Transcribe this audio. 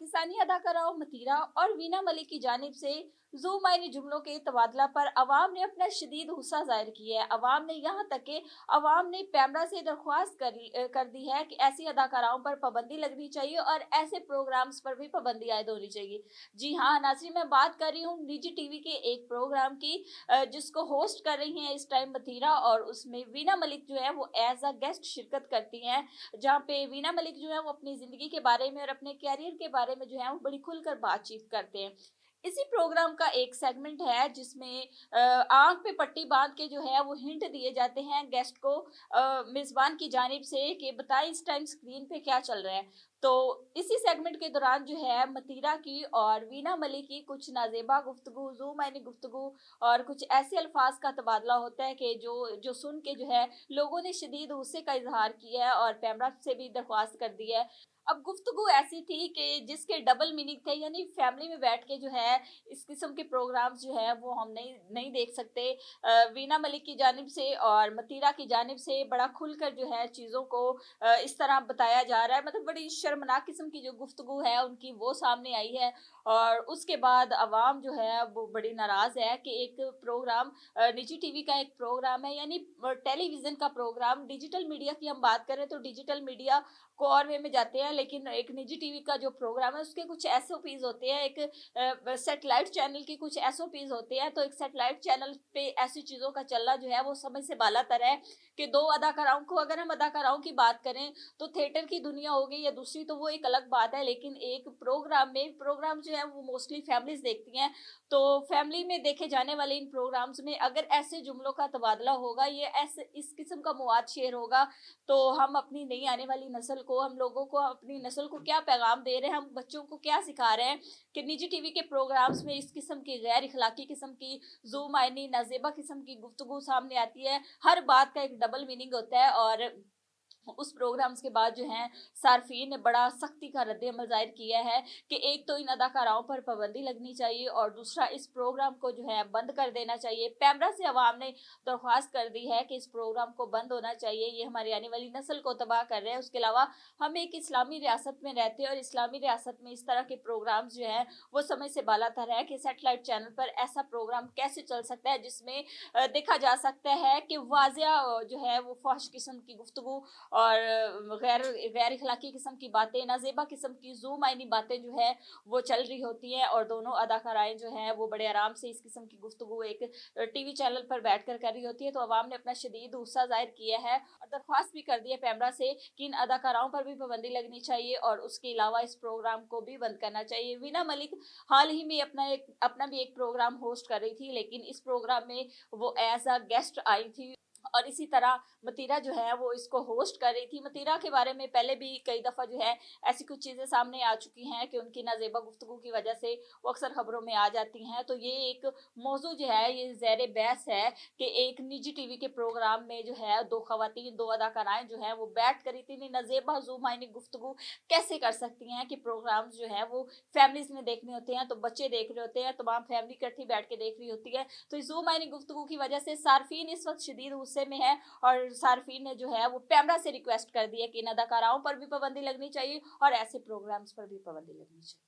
पाकिस्तानी अदाकाराओं मतीरा और वीना मलिक की जानिब से ज़ुमायनी जुमलों के तबादला पर अवाम ने अपना शदीद गुस्सा जाहिर किया है। अवाम ने यहाँ तक कि अवाम ने पैमरा से दरख्वास्त कर दी है कि ऐसी अदाकाराओं पर पाबंदी लगनी चाहिए और ऐसे प्रोग्राम्स पर भी पाबंदी आयद होनी चाहिए। जी हाँ नाज़रीन, मैं बात कर रही हूँ निजी टीवी के एक प्रोग्राम की, जिसको होस्ट कर रही हैं इस टाइम मतीरा, और उसमें वीना मलिक जो है वो एज अ गेस्ट शिरकत करती हैं, जहाँ पे वीना मलिक जो है वो अपनी ज़िंदगी के बारे में और अपने कैरियर के बारे में जो है वो बड़ी खुलकर बातचीत करते हैं। इसी प्रोग्राम का एक सेगमेंट है जिसमें आँख पे पट्टी बाँध के जो है वो हिंट दिए जाते हैं गेस्ट को, मेज़बान की जानिब से, कि बताएँ इस टाइम स्क्रीन पे क्या चल रहा है। तो इसी सेगमेंट के दौरान जो है मतीरा की और वीना मलिक की कुछ नाज़ेबा गुफ्तगू, ज़ू-मायनी गुफ्तगू और कुछ ऐसे अल्फाज का तबादला होता है कि जो जो सुन के जो है लोगों ने शदीद गुस्से का इज़हार किया है और पैमरा से भी दरख्वास्त कर दी है। अब गुफ्तगू ऐसी थी कि जिसके डबल मीनिंग थे, यानी फैमिली में बैठ के जो है इस किस्म के प्रोग्राम्स जो है वो हम नहीं नहीं देख सकते। वीना मलिक की जानिब से और मतीरा की जानिब से बड़ा खुलकर जो है चीज़ों को इस तरह बताया जा रहा है, मतलब बड़ी शर्मनाक किस्म की जो गुफ्तगू है उनकी वो सामने आई है। और उसके बाद अवाम जो है वो बड़ी नाराज़ है कि एक प्रोग्राम, निजी टीवी का एक प्रोग्राम है, यानी टेलीविज़न का प्रोग्राम, डिजिटल मीडिया की हम बात करें तो डिजिटल मीडिया को और वे में जाते हैं, लेकिन एक निजी टीवी का जो प्रोग्राम है उसके कुछ एसओपीज़ होते हैं, एक सैटेलाइट चैनल की कुछ एसओपीज़ होते हैं। तो एक सैटेलाइट चैनल पे ऐसी चीज़ों का चलना जो है वो समझ से बालातर है कि 2 अदाकाराओं को, अगर हम अदाकाराओं की बात करें तो थिएटर की दुनिया हो गई या दूसरी तो वो एक अलग बात है, लेकिन एक प्रोग्राम जो है वो मोस्टली फैमिलीज़ देखती हैं। तो फैमिली में देखे जाने वाले इन प्रोग्राम्स में अगर ऐसे जुमलों का तबादला होगा, ये ऐसे इस किस्म का मवाद शेयर होगा, तो हम अपनी नई आने वाली नस्ल को, हम लोगों को, अपनी नस्ल को क्या पैगाम दे रहे हैं, हम बच्चों को क्या सिखा रहे हैं कि निजी टीवी के प्रोग्राम्स में इस किस्म की गैर इखलाकी किस्म की, ज़ू-मायनी, नाज़ेबा किस्म की गुफ्तगू सामने आती है। हर बात का एक डबल मीनिंग होता है। और उस प्रोग्राम्स के बाद जो है सार्फिन ने बड़ा सख्ती का रद्द-ए-अमल ज़ाहिर किया है कि एक तो इन अदाकाराओं पर पाबंदी लगनी चाहिए और दूसरा इस प्रोग्राम को जो है बंद कर देना चाहिए। पैमरा से अवाम ने दरख्वास्त कर दी है कि इस प्रोग्राम को बंद होना चाहिए, ये हमारी आने वाली नस्ल को तबाह कर रहे हैं। उसके अलावा हम एक इस्लामी रियासत में रहते हैं और इस्लामी रियासत में इस तरह के प्रोग्राम्स जो हैं वो समझ से बालातर है कि सैटेलाइट चैनल पर ऐसा प्रोग्राम कैसे चल सकता है जिसमें देखा जा सकता है कि वाज़िया जो है वो फ़ाहिश किस्म की गुफ्तगू और गैर गैर इखलाकी किस्म की बातें, नाज़ेबा किस्म की ज़ू-मायनी बातें जो है वो चल रही होती हैं, और दोनों अदाकाराएँ जो हैं वो बड़े आराम से इस किस्म की गुफ्तगू एक टीवी चैनल पर बैठकर कर रही होती है। तो अवाम ने अपना शदीद गुस्सा ज़ाहिर किया है और दरख्वास्त भी कर दी है पैमरा से कि इन अदाकाराओं पर भी पाबंदी लगनी चाहिए और उसके अलावा इस प्रोग्राम को भी बंद करना चाहिए। वीना मलिक हाल ही में अपना भी एक प्रोग्राम होस्ट कर रही थी, लेकिन इस प्रोग्राम में वो एज़ अ गेस्ट आई थी और इसी तरह मतीरा जो है वो इसको होस्ट कर रही थी। मतीरा के बारे में पहले भी कई दफ़ा जो है ऐसी कुछ चीज़ें सामने आ चुकी हैं कि उनकी नाज़ेबा गुफ्तगू की वजह से वो अक्सर खबरों में आ जाती हैं। तो ये एक मौज़ू जो है ये ज़ेर बहस है कि एक निजी टीवी के प्रोग्राम में जो है 2 ख़वातीन, 2 अदाकाराएँ जो हैं वो बैठ कर इतनी नाज़ेबा ज़ू-मायनी गुफ्तगू कैसे कर सकती हैं कि प्रोग्राम्स जो हैं वो फैमिलीज़ ने देखने होते हैं, तो बच्चे देख रहे होते हैं, तमाम फैमिली इकट्ठी बैठ के देख रही होती है। तो इस ज़ू-मायनी गुफ्तगू की वजह से सार्फिन इस वक़्त शदीद गुस्से में है और सार्फिन ने जो है वो पैमरा से रिक्वेस्ट कर दी है कि इन अदाकाराओं पर भी पाबंदी लगनी चाहिए और ऐसे प्रोग्राम्स पर भी पाबंदी लगनी चाहिए।